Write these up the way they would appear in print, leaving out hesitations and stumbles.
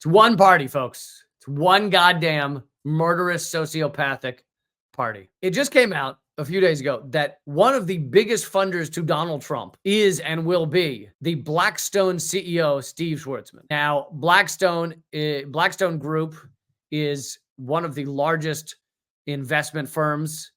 It's one party, folks. It's one goddamn murderous sociopathic party. It just came out a few days ago that one of the biggest funders to Donald Trump is and will be the Blackstone CEO Steve Schwarzman. Now, Blackstone Group is one of the largest investment firms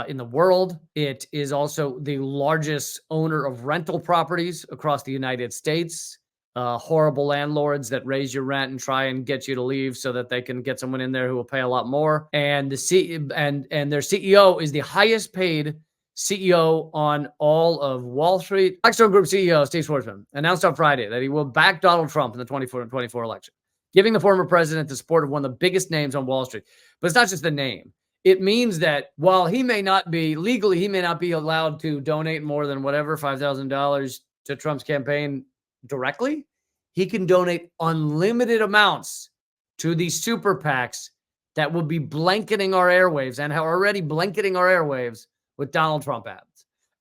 in the world. It is also the largest owner of rental properties across the United States. Horrible landlords that raise your rent and try and get you to leave so that they can get someone in there who will pay a lot more. And their CEO is the highest paid CEO on all of Wall Street. Blackstone Group CEO Steve Schwarzman announced on Friday that he will back Donald Trump in the 2024 election, giving the former president the support of one of the biggest names on Wall Street. But it's not just the name. It means that while he may not be legally, he may not be allowed to donate more than whatever, $5,000 to Trump's campaign directly, he can donate unlimited amounts to these super PACs that will be blanketing our airwaves and are already blanketing our airwaves with Donald Trump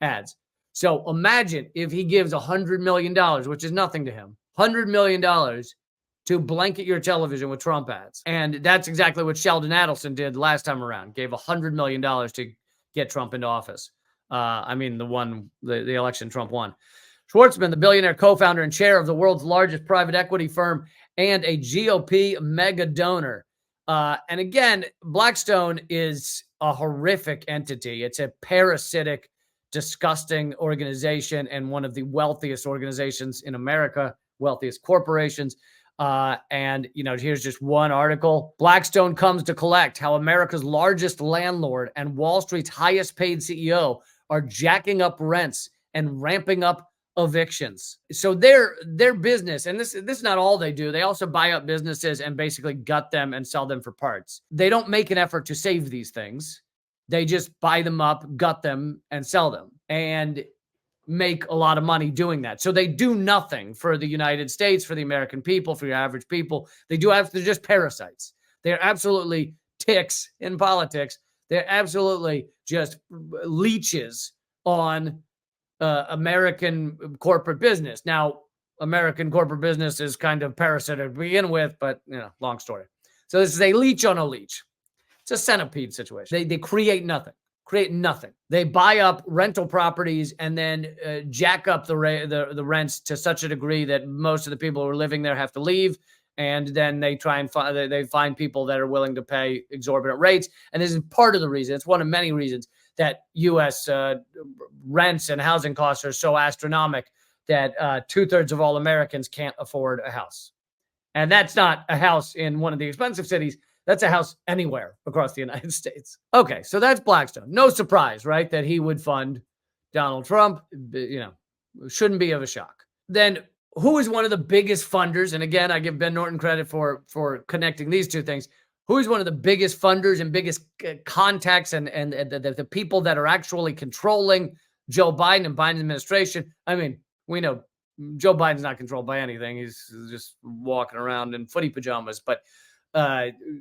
ads. So imagine if he gives $100 million, which is nothing to him, $100 million to blanket your television with Trump ads. And that's exactly what Sheldon Adelson did last time around, gave $100 million to get Trump into office. The election Trump won. Schwarzman, the billionaire co-founder and chair of the world's largest private equity firm and a GOP Mega donor. And again, Blackstone is a horrific entity. It's a parasitic, disgusting organization and one of the wealthiest organizations in America, wealthiest corporations. Here's just one article. Blackstone comes to collect how America's largest landlord and Wall Street's highest paid CEO are jacking up rents and ramping up evictions. So their business, and this is not all they do. They also buy up businesses and basically gut them and sell them for parts. They don't make an effort to save these things. They just buy them up, gut them, and sell them, and make a lot of money doing that. So they do nothing for the United States, for the American people, for your average people. They're just parasites. They're absolutely ticks in politics. They're absolutely just leeches on American corporate business. Now, American corporate business is kind of parasitic to begin with, but long story. So this is a leech on a leech. It's a centipede situation. They create nothing. They buy up rental properties and then jack up the rents to such a degree that most of the people who are living there have to leave. And then they try and find people that are willing to pay exorbitant rates. And this is part of the reason. It's one of many reasons that U.S. Rents and housing costs are so astronomic that 2/3 of all Americans can't afford a house. And that's not a house in one of the expensive cities. That's a house anywhere across the United States. Okay, so that's Blackstone. No surprise, right, that he would fund Donald Trump. Shouldn't be of a shock. Then who is one of the biggest funders? And again, I give Ben Norton credit for connecting these two things. Who is one of the biggest funders and biggest contacts and the people that are actually controlling Joe Biden and Biden's administration? I mean, we know Joe Biden's not controlled by anything. He's just walking around in footy pajamas, but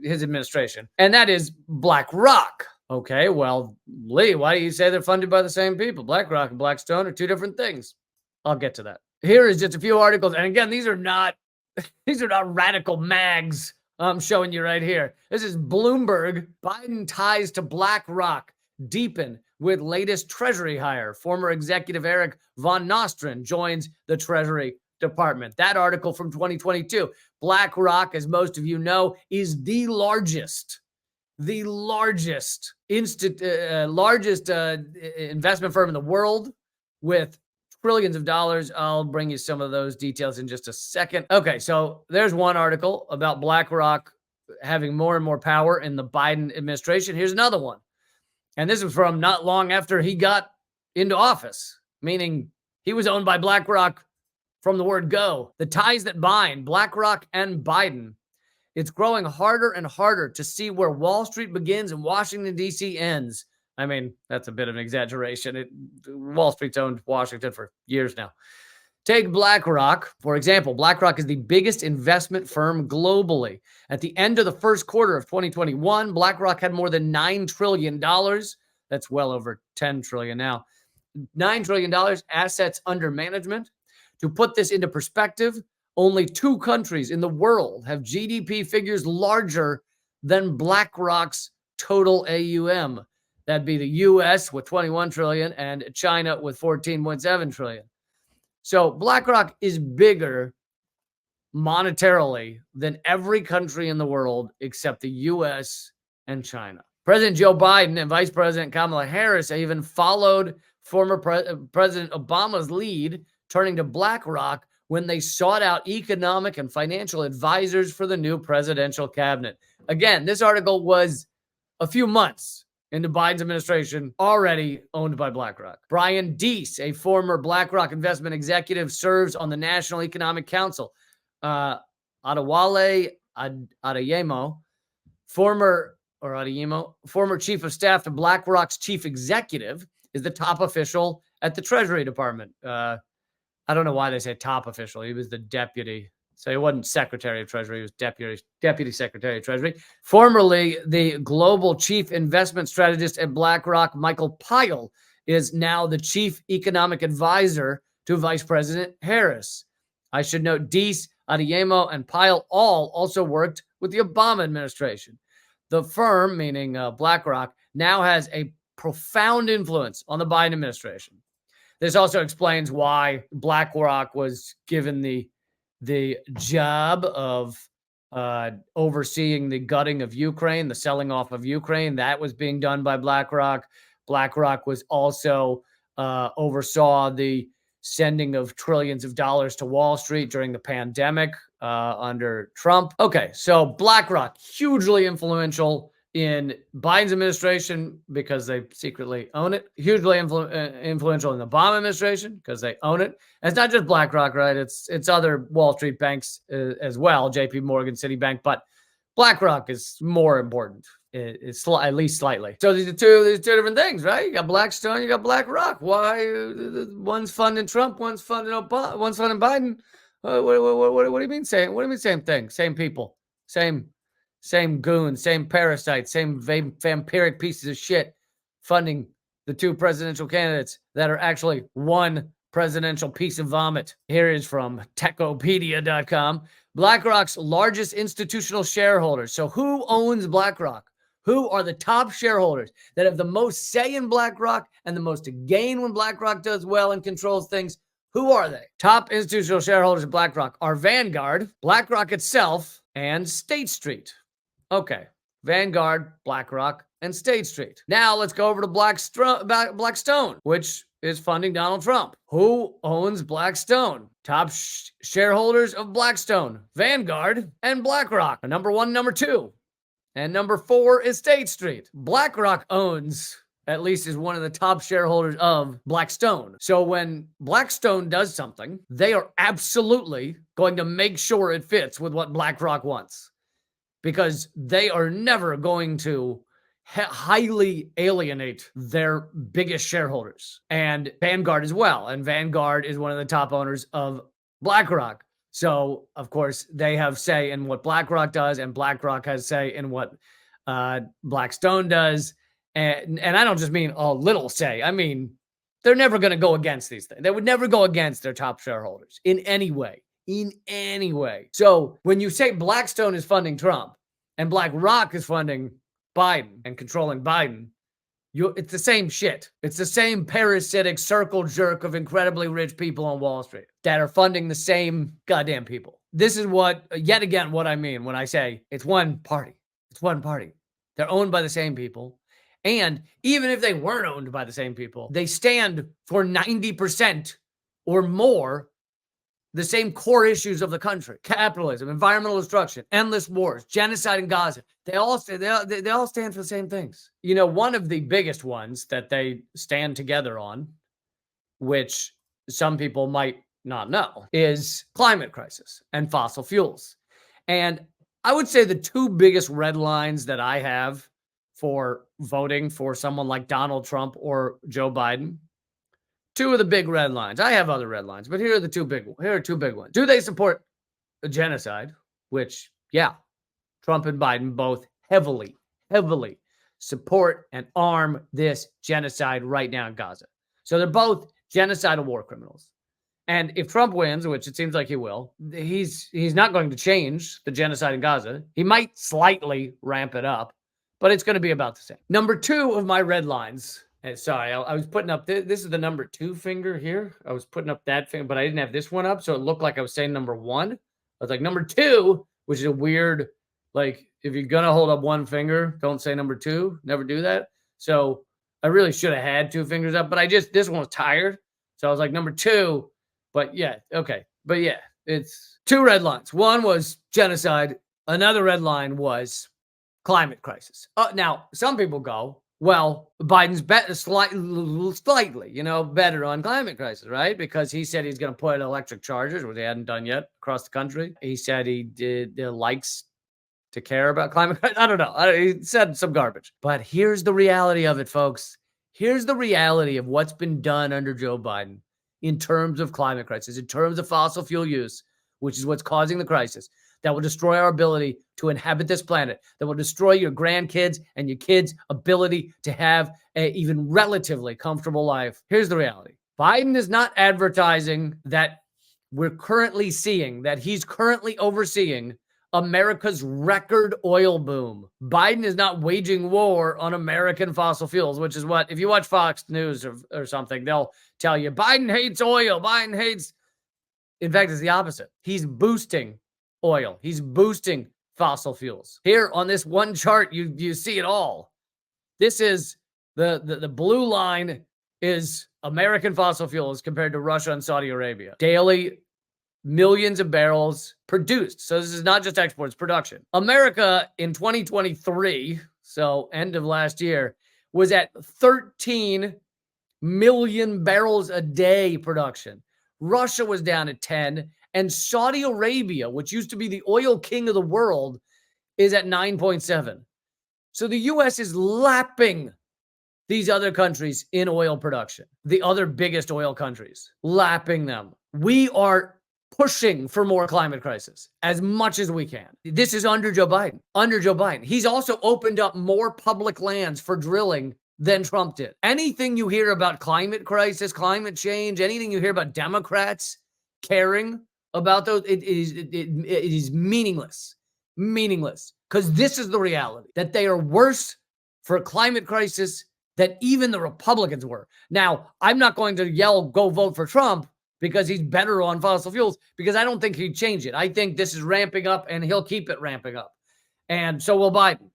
his administration. And that is BlackRock. Okay, well, Lee, why do you say they're funded by the same people? BlackRock and Blackstone are two different things. I'll get to that. Here is just a few articles. And again, these are not radical mags I'm showing you right here. This is Bloomberg. Biden ties to BlackRock deepen with latest treasury hire. Former executive Eric von Nostran joins the Treasury Department. That article from 2022. BlackRock, as most of you know, is the largest investment firm in the world with trillions of dollars. I'll bring you some of those details in just a second. Okay, so there's one article about BlackRock having more and more power in the Biden administration. Here's another one. And this is from not long after he got into office, meaning he was owned by BlackRock from the word go. The ties that bind BlackRock and Biden. It's growing harder and harder to see where Wall Street begins and Washington, D.C. ends. I mean, that's a bit of an exaggeration. Wall Street's owned Washington for years now. Take BlackRock, for example. BlackRock is the biggest investment firm globally. At the end of the first quarter of 2021, BlackRock had more than $9 trillion. That's well over $10 trillion now. $9 trillion assets under management. To put this into perspective, only 2 countries in the world have GDP figures larger than BlackRock's total AUM. That'd be the US with 21 trillion and China with 14.7 trillion. So BlackRock is bigger monetarily than every country in the world except the US and China. President Joe Biden and Vice President Kamala Harris even followed former President Obama's lead, turning to BlackRock when they sought out economic and financial advisors for the new presidential cabinet. Again, this article was a few months into Biden's administration, already owned by BlackRock. Brian Deese, a former BlackRock investment executive, serves on the National Economic Council. Adewale Adeyemo, former chief of staff to BlackRock's chief executive, is the top official at the Treasury Department. I don't know why they say top official. He was the deputy. So he wasn't Secretary of Treasury. He was Deputy Secretary of Treasury. Formerly the global chief investment strategist at BlackRock, Michael Pyle, is now the chief economic advisor to Vice President Harris. I should note Deese, Adeyemo, and Pyle all also worked with the Obama administration. The firm, meaning BlackRock, now has a profound influence on the Biden administration. This also explains why BlackRock was given the job of overseeing the gutting of Ukraine, the selling off of Ukraine. That was being done by BlackRock. BlackRock was also oversaw the sending of trillions of dollars to Wall Street during the pandemic under Trump. Okay, so BlackRock, hugely influential in Biden's administration because they secretly own it. Hugely influential in the Obama administration because they own it. And it's not just BlackRock, right? It's other Wall Street banks as well, JP Morgan, Citibank, but BlackRock is more important. It's at least slightly. So these are two different things, right? You got Blackstone, you got BlackRock. Why? One's funding Trump, one's funding Obama, one's funding Biden. What do you mean same? What do you mean same thing? Same people, same goons, same parasites, same vampiric pieces of shit funding the 2 presidential candidates that are actually one presidential piece of vomit. Here is from techopedia.com. BlackRock's largest institutional shareholders. So who owns BlackRock? Who are the top shareholders that have the most say in BlackRock and the most to gain when BlackRock does well and controls things? Who are they? Top institutional shareholders of BlackRock are Vanguard, BlackRock itself, and State Street. Okay, Vanguard, BlackRock, and State Street. Now let's go over to Blackstone, which is funding Donald Trump. Who owns Blackstone? Top shareholders of Blackstone, Vanguard, and BlackRock. Number 1, number 2. And number 4 is State Street. BlackRock owns, at least is one of the top shareholders of Blackstone. So when Blackstone does something, they are absolutely going to make sure it fits with what BlackRock wants, because they are never going to highly alienate their biggest shareholders, and Vanguard as well. And Vanguard is one of the top owners of BlackRock. So, of course, they have say in what BlackRock does, and BlackRock has say in what Blackstone does. And I don't just mean a little say. I mean, they're never going to go against these things. They would never go against their top shareholders in any way. So when you say Blackstone is funding Trump and BlackRock is funding Biden and controlling Biden, it's the same shit. It's the same parasitic circle jerk of incredibly rich people on Wall Street that are funding the same goddamn people. This is what I mean when I say it's one party. It's one party. They're owned by the same people. And even if they weren't owned by the same people, they stand for 90% or more the same core issues of the country: capitalism, environmental destruction, endless wars, genocide in Gaza. They all stand for the same things. You know, one of the biggest ones that they stand together on, which some people might not know, is climate crisis and fossil fuels. And I would say the 2 biggest red lines that I have for voting for someone like Donald Trump or Joe Biden, 2 of the big red lines. I have other red lines, but here are 2 big ones. Do they support a genocide? Which, yeah, Trump and Biden both heavily support and arm this genocide right now in Gaza. So they're both genocidal war criminals. And if Trump wins, which it seems like he will, he's not going to change the genocide in Gaza. He might slightly ramp it up, but it's going to be about the same. Number 2 of my red lines. Sorry, I was putting up, this is the number 2 finger here. I was putting up that finger, but I didn't have this one up, so it looked like I was saying number 1. I was like, number 2, which is a weird, like, if you're going to hold up one finger, don't say number 2. Never do that. So I really should have had 2 fingers up, but this one was tired. So I was like, number 2. But yeah, okay. But yeah, it's 2 red lines. One was genocide. Another red line was climate crisis. Now, some people go, well, Biden's slightly, better on climate crisis, right? Because he said he's going to put electric chargers, which he hadn't done yet, across the country. He said he likes to care about climate crisis. I don't know. He said some garbage. But here's the reality of it, folks. Here's the reality of what's been done under Joe Biden in terms of climate crisis, in terms of fossil fuel use, which is what's causing the crisis, that will destroy our ability to inhabit this planet, that will destroy your grandkids and your kids' ability to have an even relatively comfortable life. Here's the reality. Biden is not advertising that we're currently seeing, that he's currently overseeing America's record oil boom. Biden is not waging war on American fossil fuels, which is what, if you watch Fox News or something, they'll tell you Biden hates oil. Biden hates. In fact, it's the opposite. He's boosting oil. He's boosting fossil fuels. Here on this one chart, you see it all. This is the blue line is American fossil fuels compared to Russia and Saudi Arabia. Daily millions of barrels produced. So this is not just exports, production. America in 2023, so end of last year, was at 13 million barrels a day production. Russia was down at 10, and Saudi Arabia, which used to be the oil king of the world, is at 9.7. So the U.S. is lapping these other countries in oil production, the other biggest oil countries, lapping them. We are pushing for more climate crisis as much as we can. This is under Joe Biden. Under Joe Biden. He's also opened up more public lands for drilling than Trump did. Anything you hear about climate crisis, climate change, anything you hear about Democrats caring about those, it is meaningless. Meaningless. Because this is the reality, that they are worse for climate crisis than even the Republicans were. Now, I'm not going to yell, go vote for Trump, because he's better on fossil fuels, because I don't think he'd change it. I think this is ramping up, and he'll keep it ramping up. And so will Biden.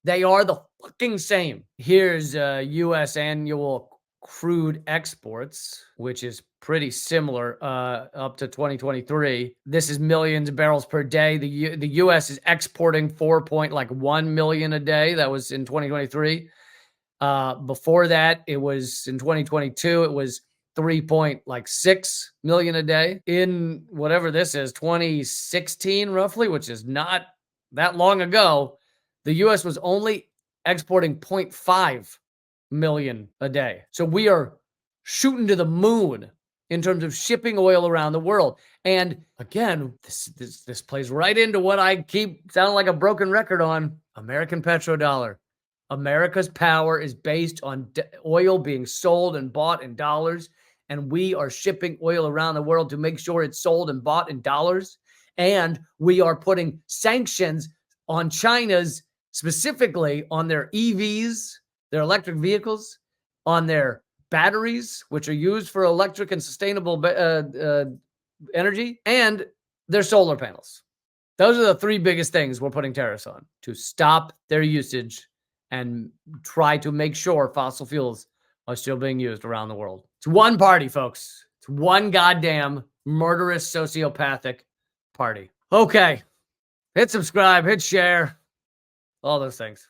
They are the fucking same. Here's U.S. annual crude exports, which is pretty similar up to 2023. This is millions of barrels per day. The U.S. is exporting 4.1 million a day. That was in 2023. Before that, it was in 2022, it was 3.6 million a day. In whatever this is, 2016 roughly, which is not that long ago, the U.S. was only exporting 0.5 million a day. So we are shooting to the moon in terms of shipping oil around the world. And again, this plays right into what I keep sounding like a broken record on: American petrodollar. America's power is based on oil being sold and bought in dollars. And we are shipping oil around the world to make sure it's sold and bought in dollars. And we are putting sanctions on China's, specifically on their EVs, their electric vehicles, on their batteries, which are used for electric and sustainable energy, and their solar panels. Those are the 3 biggest things we're putting tariffs on, to stop their usage and try to make sure fossil fuels are still being used around the world. It's one party, folks. It's one goddamn murderous, sociopathic party. Okay. Hit subscribe, hit share, all those things.